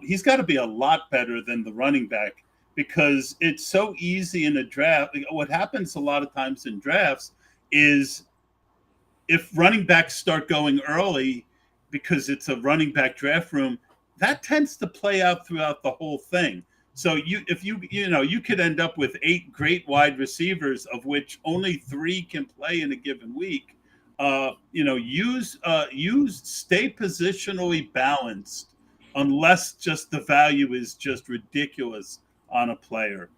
he's got to be a lot better than the running back, because it's so easy in a draft. What happens a lot of times in drafts is if running backs start going early because it's a running back draft room, that tends to play out throughout the whole thing. So you could end up with 8 great wide receivers, of which only 3 can play in a given week. Stay positionally balanced, unless just the value is just ridiculous on a player.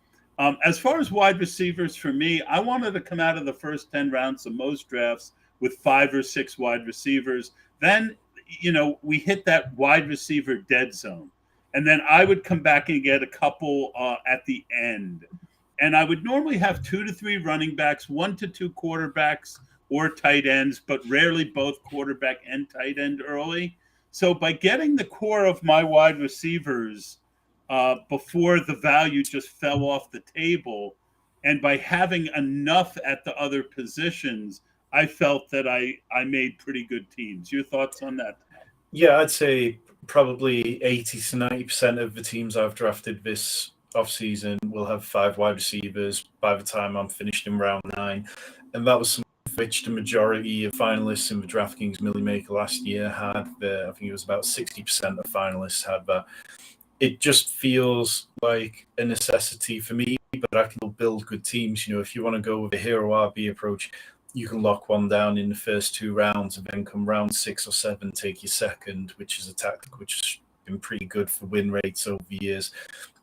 As far as wide receivers, for me, I wanted to come out of the first 10 rounds of most drafts with 5 or 6 wide receivers. Then, we hit that wide receiver dead zone. And then I would come back and get a couple at the end. And I would normally have 2 to 3 running backs, 1 to 2 quarterbacks or tight ends, but rarely both quarterback and tight end early. So by getting the core of my wide receivers before the value just fell off the table, and by having enough at the other positions, I felt that I made pretty good teams. Your thoughts on that? Yeah, I'd say probably 80 to 90% of the teams I've drafted this offseason will have 5 wide receivers by the time I'm finished in round 9. And that was some which the majority of finalists in the DraftKings Millie Maker last year had. I think it was about 60% of finalists had that. It just feels like a necessity for me, but I can build good teams. If you want to go with a hero RB approach, you can lock one down in the first 2 rounds, and then come round 6 or 7, take your second, which is a tactic which has been pretty good for win rates over the years.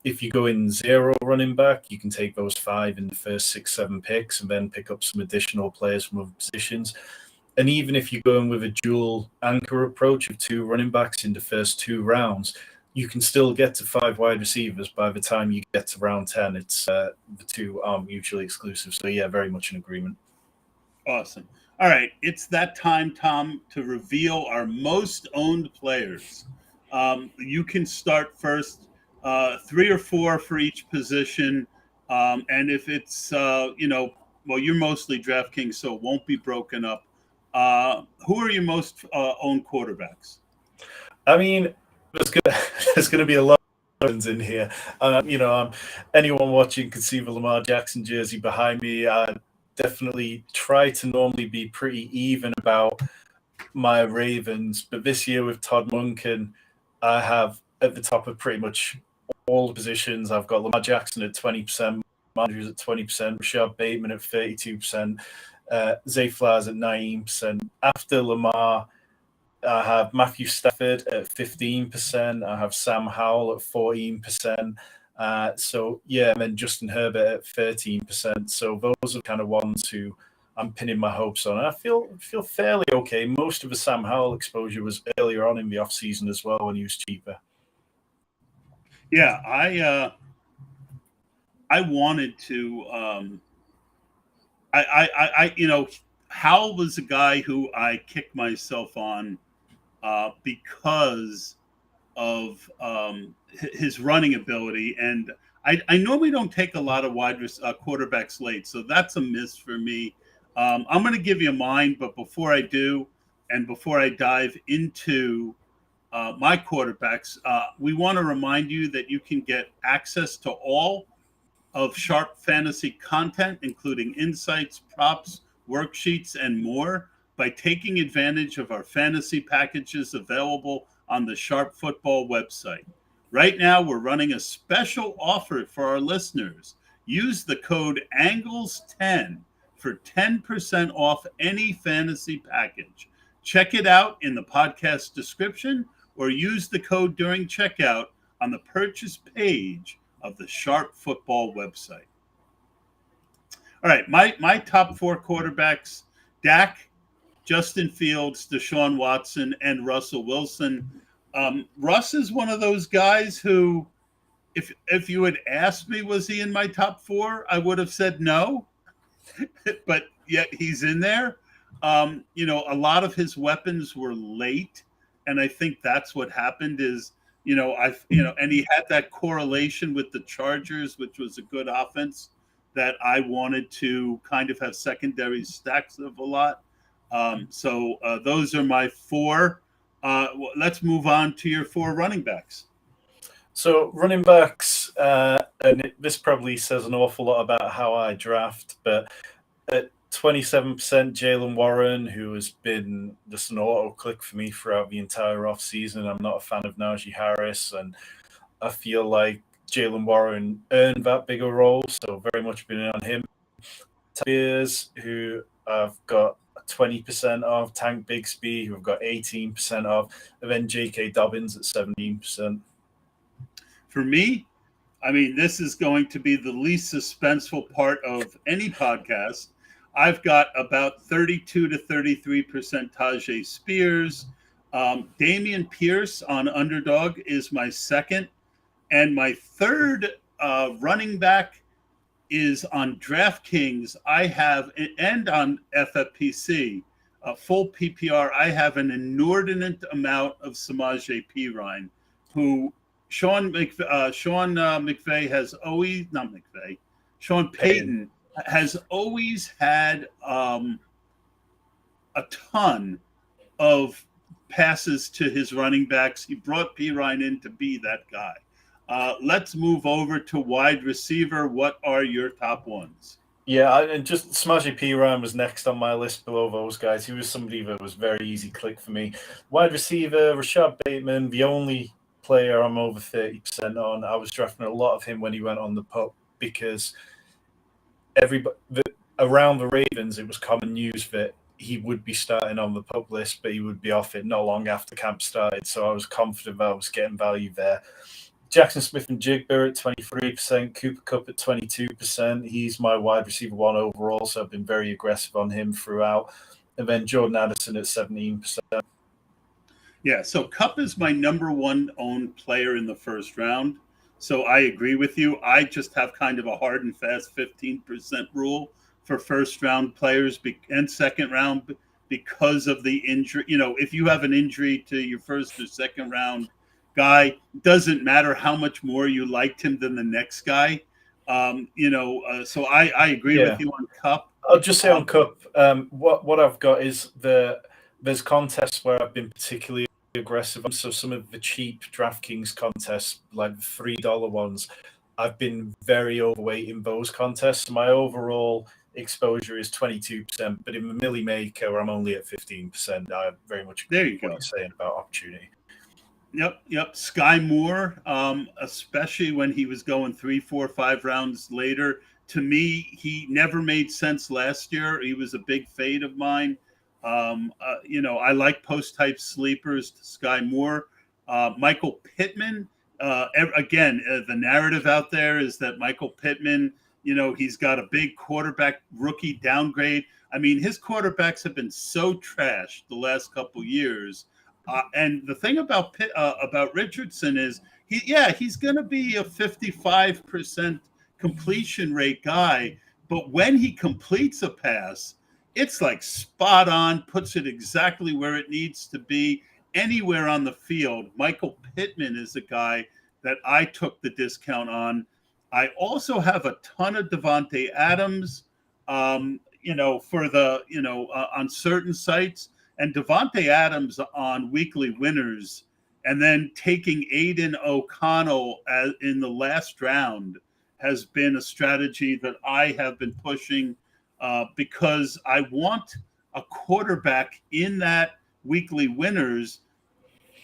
If you go in 0 running back, you can take those 5 in the first 6, 7 picks, and then pick up some additional players from other positions. And even if you go in with a dual anchor approach of 2 running backs in the first 2 rounds, you can still get to 5 wide receivers by the time you get to round 10. It's the 2 aren't mutually exclusive. So yeah, very much in agreement. Awesome. All right. It's that time, Tom, to reveal our most owned players. You can start first, 3 or 4 for each position. And if it's, you're mostly DraftKings, so it won't be broken up. Who are your most owned quarterbacks? I mean, there's going to be a lot of ones in here. Anyone watching can see the Lamar Jackson jersey behind me. Definitely try to normally be pretty even about my Ravens, but this year with Todd Monken, I have at the top of pretty much all the positions. I've got Lamar Jackson at 20%, Andrews at 20%, Rashad Bateman at 32%, Zay Flowers at 19%. After Lamar, I have Matthew Stafford at 15%. I have Sam Howell at 14%. And then Justin Herbert at 13%. So those are kind of ones who I'm pinning my hopes on. And I feel fairly okay. Most of the Sam Howell exposure was earlier on in the offseason as well, when he was cheaper. Yeah, I wanted to. Howell was a guy who I kicked myself on because of his running ability, and I normally don't take a lot of quarterbacks late, so that's a miss for me. I'm going to give you mine, but before I do, and before I dive into my quarterbacks, we want to remind you that you can get access to all of Sharp Fantasy content, including insights, props, worksheets, and more, by taking advantage of our fantasy packages available on the Sharp Football website. Right now, we're running a special offer for our listeners. Use the code ANGLES10 for 10% off any fantasy package. Check it out in the podcast description, or use the code during checkout on the purchase page of the Sharp Football website. All right, my top four quarterbacks: Dak, Justin Fields, Deshaun Watson, and Russell Wilson. Russ is one of those guys who, if you had asked me, was he in my top four, I would have said no, but yet he's in there. A lot of his weapons were late, and I think that's what happened. Is and he had that correlation with the Chargers, which was a good offense that I wanted to kind of have secondary stacks of a lot. So those are my four. Let's move on to your four running backs. So running backs, this probably says an awful lot about how I draft, but at 27%, Jalen Warren, who has been just an auto click for me throughout the entire offseason. I'm not a fan of Najee Harris, and I feel like Jalen Warren earned that bigger role, so very much been on him. Spears, who I've got 20% of, Tank Bigsby, who I've got 18% of, and then J.K. Dobbins at 17%. For me, I mean, this is going to be the least suspenseful part of any podcast. I've got about 32 to 33% Tajay Spears. Damian Pierce on Underdog is my second. And my third running back is on DraftKings. I have, and on FFPC, full PPR, I have an inordinate amount of Samaje Perine, who Sean McVay has always, not McVay, Sean Payton has always had a ton of passes to his running backs. He brought Perine in to be that guy. Let's move over to wide receiver. What are your top ones? Yeah, and just Samaje Perine was next on my list below those guys. He was somebody that was very easy click for me. Wide receiver, Rashad Bateman, the only player I'm over 30% on. I was drafting a lot of him when he went on the pup because everybody around the Ravens, it was common news that he would be starting on the pup list, but he would be off it not long after camp started. So I was confident that I was getting value there. Jackson Smith and Jigba at 23%, Cooper Kupp at 22%. He's my wide receiver one overall, so I've been very aggressive on him throughout. And then Jordan Addison at 17%. Yeah, so Kupp is my number one owned player in the first round. So I agree with you. I just have kind of a hard and fast 15% rule for first round players and second round because of the injury. If you have an injury to your first or second round guy, doesn't matter how much more you liked him than the next guy. So I agree with you on Kupp. I'll just say on Kupp, what I've got is there's contests where I've been particularly aggressive. So some of the cheap DraftKings contests, like the $3 ones, I've been very overweight in those contests. My overall exposure is 22%, but in the Millie Maker, I'm only at 15%. I very much agree with what you're saying about opportunity. Yep. Sky Moore, especially when he was going 3, 4, 5 rounds later. To me, he never made sense last year. He was a big fade of mine. I like post-type sleepers to Sky Moore. Michael Pittman, the narrative out there is that Michael Pittman, he's got a big quarterback rookie downgrade. I mean, his quarterbacks have been so trashed the last couple years. And the thing about Richardson is he's going to be a 55% completion rate guy. But when he completes a pass, it's like spot on, puts it exactly where it needs to be, anywhere on the field. Michael Pittman is a guy that I took the discount on. I also have a ton of Devontae Adams, on certain sites. And Devontae Adams on weekly winners, and then taking Aiden O'Connell in the last round has been a strategy that I have been pushing because I want a quarterback in that weekly winners.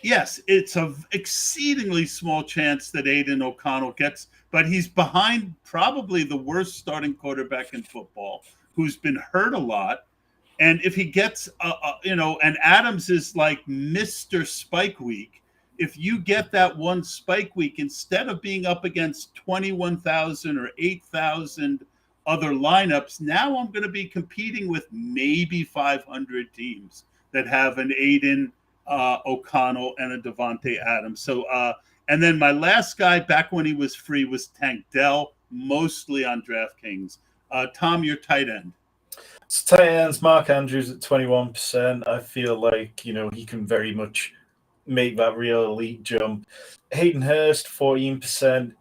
Yes, it's an exceedingly small chance that Aiden O'Connell gets, but he's behind probably the worst starting quarterback in football, who's been hurt a lot. And if he gets, and Adams is like Mr. Spike Week. If you get that one spike week, instead of being up against 21,000 or 8,000 other lineups. Now I'm going to be competing with maybe 500 teams that have an Aiden O'Connell and a Devontae Adams. So, and then my last guy back when he was free was Tank Dell, mostly on DraftKings. Tom, your tight end. So tight ends, Mark Andrews at 21%. I feel like, he can very much make that real elite jump. Hayden Hurst, 14%.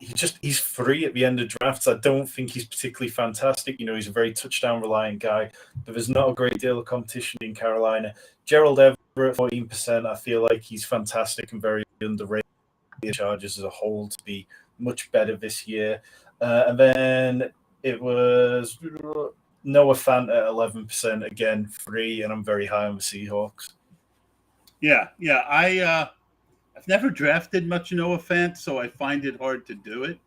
He's free at the end of drafts. I don't think he's particularly fantastic. He's a very touchdown reliant guy, but there's not a great deal of competition in Carolina. Gerald Everett, 14%. I feel like he's fantastic and very underrated. The Chargers as a whole to be much better this year. And then it was Noah Fant at 11%, again, free, and I'm very high on the Seahawks. Yeah. I've never drafted much Noah Fant, so I find it hard to do it.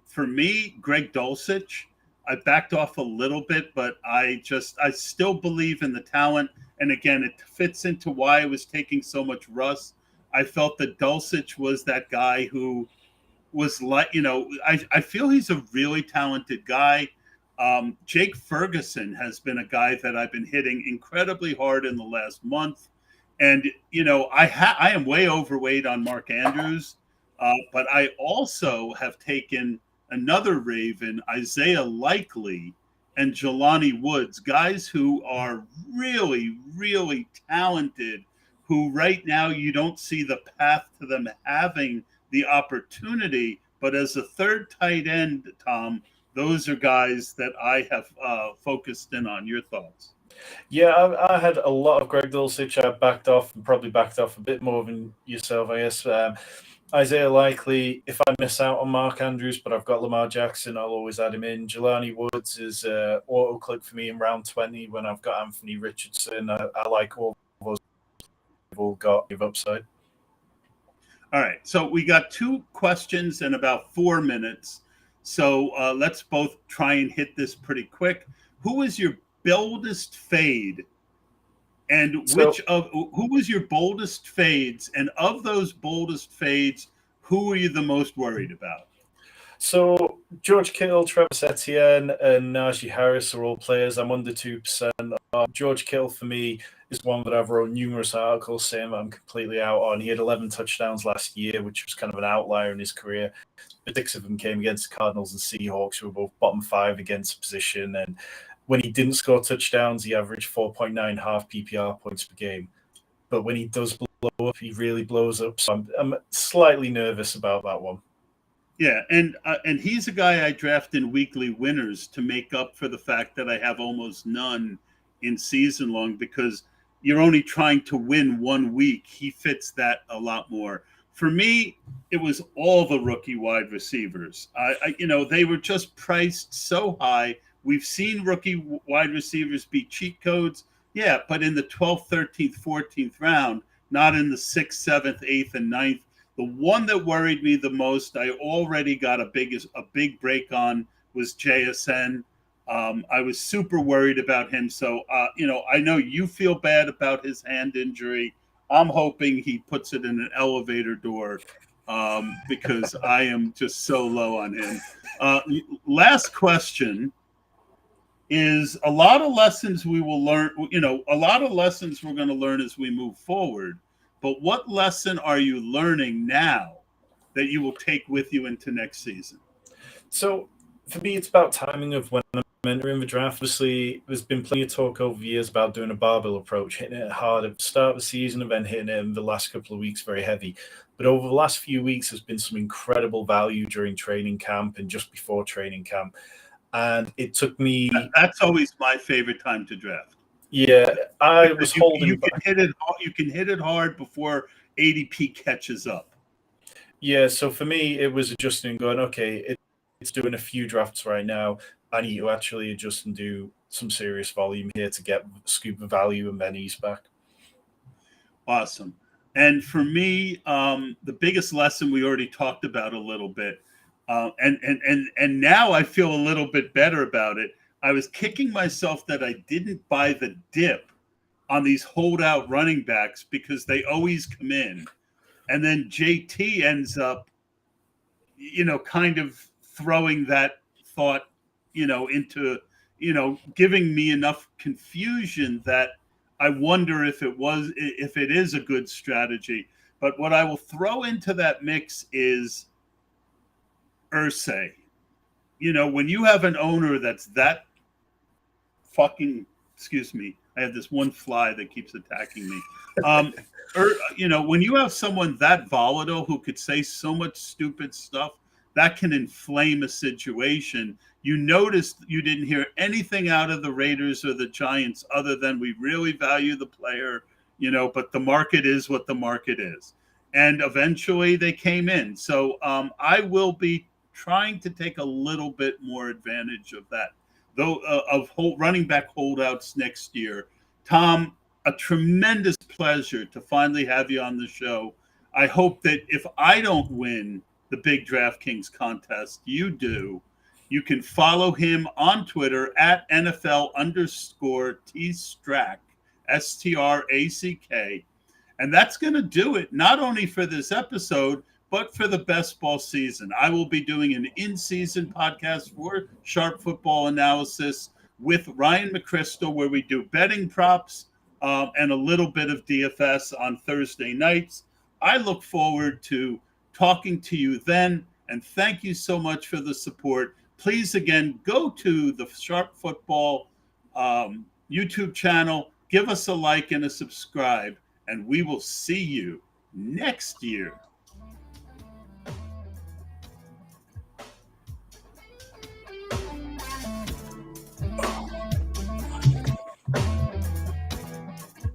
For me, Greg Dulcich, I backed off a little bit, but I still believe in the talent. And again, it fits into why I was taking so much rust. I felt that Dulcich was that guy who was like, I feel he's a really talented guy. Jake Ferguson has been a guy that I've been hitting incredibly hard in the last month. And, I am way overweight on Mark Andrews, but I also have taken another Raven, Isaiah Likely, and Jelani Woods, guys who are really, really talented, who right now you don't see the path to them having the opportunity. But as a third tight end, Tom, those are guys that I have focused in on. Your thoughts? Yeah, I had a lot of Greg Dulcich. I backed off and probably backed off a bit more than yourself, I guess. Isaiah Likely, if I miss out on Mark Andrews, but I've got Lamar Jackson, I'll always add him in. Jelani Woods is auto-click for me in round 20 when I've got Anthony Richardson. I like all those they've all got give upside. All right, so we got 2 questions in about 4 minutes. So let's both try and hit this pretty quick. Who is your boldest fade? And who was your boldest fades? And of those boldest fades, who are you the most worried about? So George Kittle, Travis Etienne, and Najee Harris are all players I'm under 2%. George Kittle, for me, is one that I've wrote numerous articles saying that I'm completely out on. He had 11 touchdowns last year, which was kind of an outlier in his career. But 6 of them came against the Cardinals and Seahawks, who were both bottom 5 against position. And when he didn't score touchdowns, he averaged 4.9 half PPR points per game. But when he does blow up, he really blows up. So I'm slightly nervous about that one. Yeah, and he's a guy I draft in weekly winners to make up for the fact that I have almost none in season long, because you're only trying to win 1 week. He fits that a lot more. For me, it was all the rookie wide receivers. They were just priced so high. We've seen rookie wide receivers be cheat codes, yeah, but in the 12th, 13th, 14th round, not in the 6th, 7th, 8th, and 9th. The one that worried me the most, I already got a big break on, was JSN. I was super worried about him. So, I know you feel bad about his hand injury. I'm hoping he puts it in an elevator door because I am just so low on him. Last question is a lot of lessons we will learn, a lot of lessons we're going to learn as we move forward. But what lesson are you learning now that you will take with you into next season? So for me, it's about timing of when I'm entering the draft. Obviously, there's been plenty of talk over the years about doing a barbell approach, hitting it hard at the start of the season and then hitting it in the last couple of weeks very heavy. But over the last few weeks, there's been some incredible value during training camp and just before training camp. And it took me... That's always my favorite time to draft. Yeah, I was holding... You can hit it hard before ADP catches up. Yeah, so for me, it was adjusting and going, okay, it's doing a few drafts right now. I need to actually adjust and do some serious volume here to scoop the value and then ease back. Awesome. And for me, the biggest lesson we already talked about a little bit, and now I feel a little bit better about it. I was kicking myself that I didn't buy the dip on these holdout running backs because they always come in. And then JT ends up, kind of throwing that thought into, giving me enough confusion that I wonder if it is a good strategy. But what I will throw into that mix is Irsay. When you have an owner that's that fucking, excuse me, I have this one fly that keeps attacking me. When you have someone that volatile who could say so much stupid stuff, that can inflame a situation. You noticed you didn't hear anything out of the Raiders or the Giants other than we really value the player, but the market is what the market is. And eventually they came in. So I will be trying to take a little bit more advantage of that, though, of running back holdouts next year. Tom, a tremendous pleasure to finally have you on the show. I hope that if I don't win the big DraftKings contest, you do. You can follow him on Twitter at NFL_Tstrack, STRACK. And that's going to do it, not only for this episode, but for the best ball season. I will be doing an in-season podcast for Sharp Football Analysis with Ryan McChrystal, where we do betting props and a little bit of DFS on Thursday nights. I look forward to talking to you then, and thank you so much for the support. Please, again, go to the Sharp Football YouTube channel, give us a like and a subscribe, and we will see you next year.